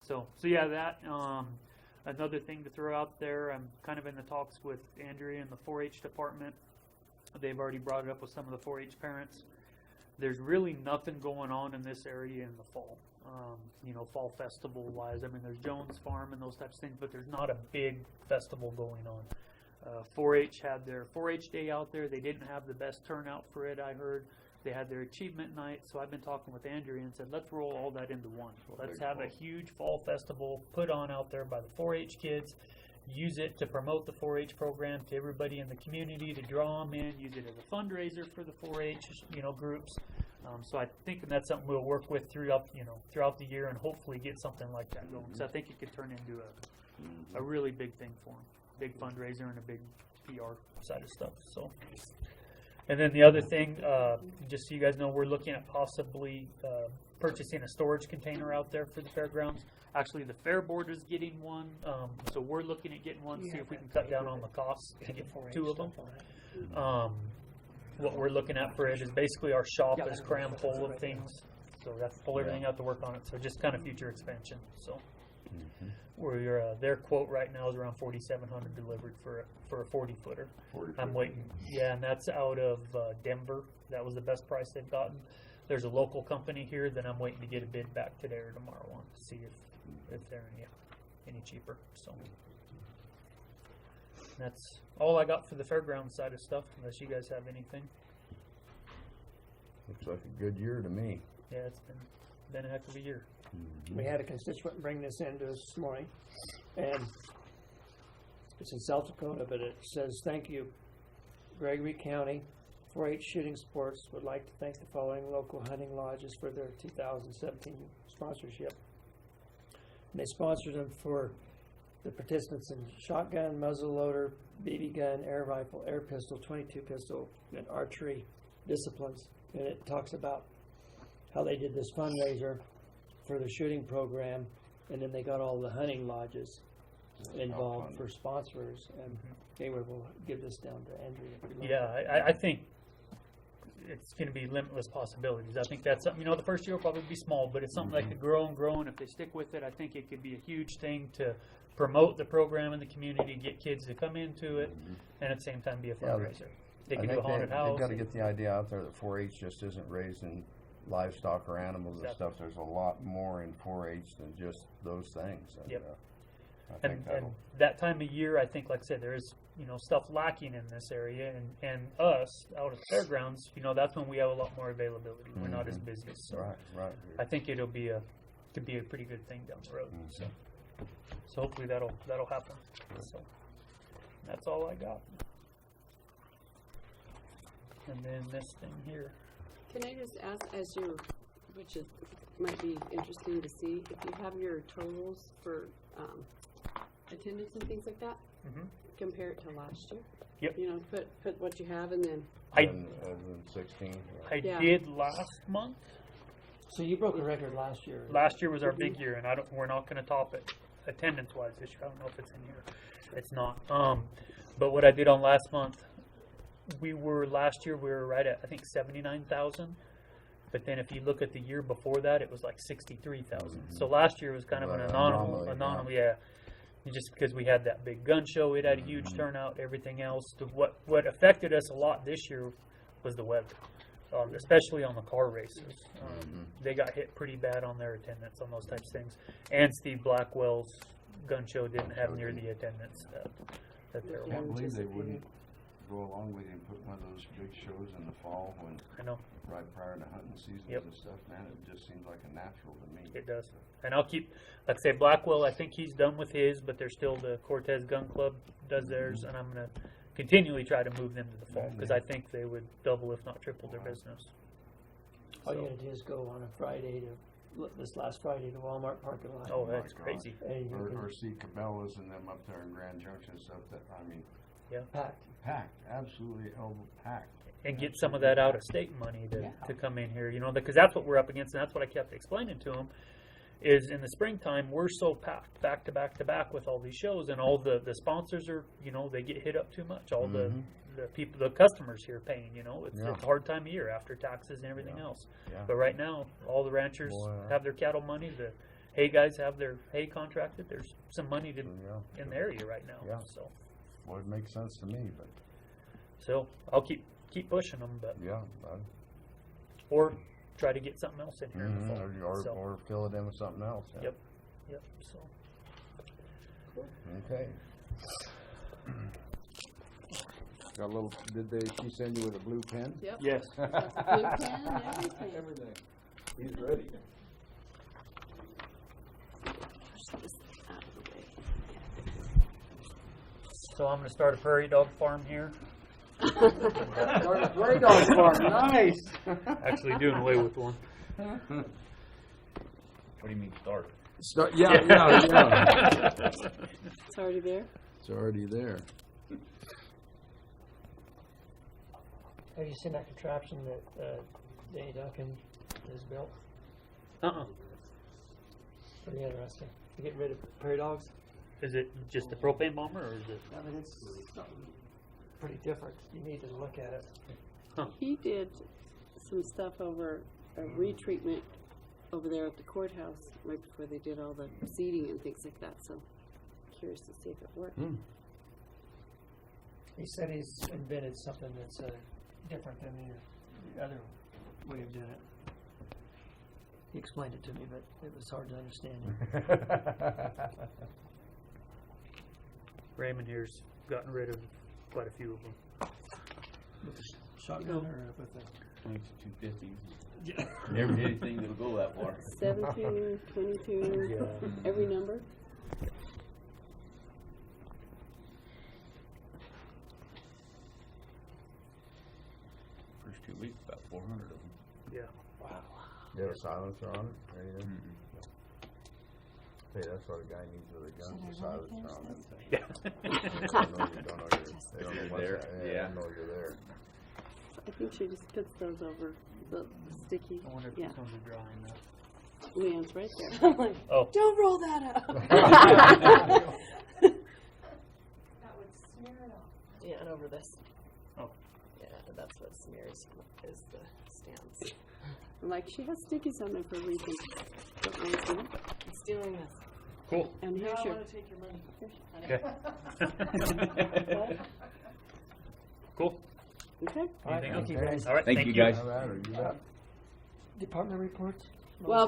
So yeah, that, another thing to throw out there, I'm kind of in the talks with Andrea in the 4-H department. They've already brought it up with some of the 4-H parents. There's really nothing going on in this area in the fall. Fall festival wise. I mean, there's Jones Farm and those types of things, but there's not a big festival going on. 4-H had their 4-H day out there. They didn't have the best turnout for it, I heard. They had their achievement night, so I've been talking with Andrea and said, let's roll all that into one. Let's have a huge fall festival put on out there by the 4-H kids. Use it to promote the 4-H program to everybody in the community, to draw them in. Use it as a fundraiser for the 4-H groups. So I think that's something we'll work with throughout the year and hopefully get something like that going. Because I think it could turn into a really big thing for them, big fundraiser and a big PR side of stuff. So, and then the other thing, just so you guys know, we're looking at possibly purchasing a storage container out there for the fairgrounds. Actually, the fair board is getting one, so we're looking at getting one to see if we can cut down on the costs to get 2 of them. What we're looking at for it is basically our shop is crammed full of things, so we have to pull everything out to work on it. So just kind of future expansion. So we're their quote right now is around $4,700 delivered for a 40-footer. I'm waiting. Yeah, and that's out of Denver. That was the best price they've gotten. There's a local company here that I'm waiting to get a bid back today or tomorrow on to see if they're any cheaper. So that's all I got for the fairground side of stuff, unless you guys have anything. Looks like a good year to me. Yeah, it's been a heck of a year. We had a constituent bring this in to us this morning, and it's in South Dakota, but it says, thank you, Gregory County 4-H Shooting Sports would like to thank the following local hunting lodges for their 2017 sponsorship. And they sponsored them for the participants in shotgun, muzzleloader, BB gun, air rifle, air pistol, 22 pistol, and archery disciplines. And it talks about how they did this fundraiser for the shooting program, and then they got all the hunting lodges involved for sponsors. And anyway, we'll give this down to Andrea. Yeah, I think it's going to be limitless possibilities. I think that's something, the first year will probably be small, but it's something that could grow and grow, and if they stick with it, I think it could be a huge thing to promote the program in the community, get kids to come into it, and at the same time be a fundraiser. They can do a haunted house. They've got to get the idea out there that 4-H just isn't raising livestock or animals and stuff. There's a lot more in 4-H than just those things. And, I think and that time of year, I think, like I said, there is stuff lacking in this area, and us out at the fairgrounds, that's when we have a lot more availability. We're not as busy. So right. I think could be a pretty good thing down the road. So hopefully that'll happen. So that's all I got. And then this thing here. Can I just ask, which might be interesting to see, if you have your totals for attendance and things like that, compare it to last year? Yep. Put what you have and then. I 16. I did last month. So you broke a record last year. Last year was our big year, and we're not going to top it attendance-wise this year. I don't know if it's in here. It's not. But what I did on last month, last year we were right at, I think, 79,000. But then if you look at the year before that, it was like 63,000. So last year was kind of an anomaly. Yeah. Just because we had that big gun show, it had a huge turnout. Everything else, what affected us a lot this year was the weather, especially on the car races. They got hit pretty bad on their attendance on those types of things. And Steve Blackwell's gun show didn't have near the attendance that there was. I can't believe they wouldn't go along with you and put one of those big shows in the fall when right prior to hunting seasons and stuff. Man, it just seems like a natural to me. It does. And I'll keep, like I say, Blackwell, I think he's done with his, but there's still the Cortez Gun Club does theirs, and I'm going to continually try to move them to the fall because I think they would double, if not triple, their business. All you got to do is go on a Friday this last Friday to Walmart parking lot. Oh, that's crazy. Or see Cabela's and them up there in Grand Junction and stuff. Packed, absolutely packed. And get some of that out of state money to come in here, because that's what we're up against, and that's what I kept explaining to them. Is in the springtime we're so packed back to back with all these shows, and all the sponsors are they get hit up too much. All the people, the customers here paying. It's a hard time of year after taxes and everything else. But right now, all the ranchers have their cattle money. The hay guys have their hay contracted. There's some money to, Yeah. in the area right now. Yeah. So, Well, it makes sense to me, but I'll keep pushing them, but yeah. or try to get something else in here in the fall. Or fill it in with something else. Yeah. Yep. So, Okay. Got a little, she send you with a blue pen? Yep. yes. Got the blue pen and everything. Everything. He's ready. Push this out of the way. So I'm going to start a prairie dog farm here. Prairie dog farm, nice. Actually, doing away with one. What do you mean start? Yeah. It's already there. It's already there. Have you seen that contraption that Danny Duncan has built? Pretty interesting. To get rid of prairie dogs. Is it just a propane bomber, or is it? I mean, it's something pretty different. You need to look at it. He did some stuff over a retreatment over there at the courthouse right before they did all the seeding and things like that. So, curious to see if it worked. He said he's invented something that's different than the other way of doing it. He explained it to me, but it was hard to understand. Raymond here's gotten rid of quite a few of them. With the shotgun or with the... 250. Never did anything that'll go that far. 17, 22, every number. First 2 weeks, about 400 of them. Yeah. Wow. You have a silencer on it or anything? Hey, that's what a guy needs with a gun, a silencer on them things. Yeah. They don't know what's there. They Yeah. don't know you're there. I think she just puts those over the sticky. I wonder if Yeah, it's going to dry enough. Leon's right there. Oh. Don't roll that up. That would smear it off. Yeah, and over this. Oh. Yeah, that's what smears is the stamps. I'm like, she has stickies on there for a reason. Don't know what's in it. I'm stealing this. Cool. And Now here's I your. want to take your money. Okay. Cool. Okay. All right, thank you Okay. guys. All right. Thank you, guys. All right, or you got Department reports? Well,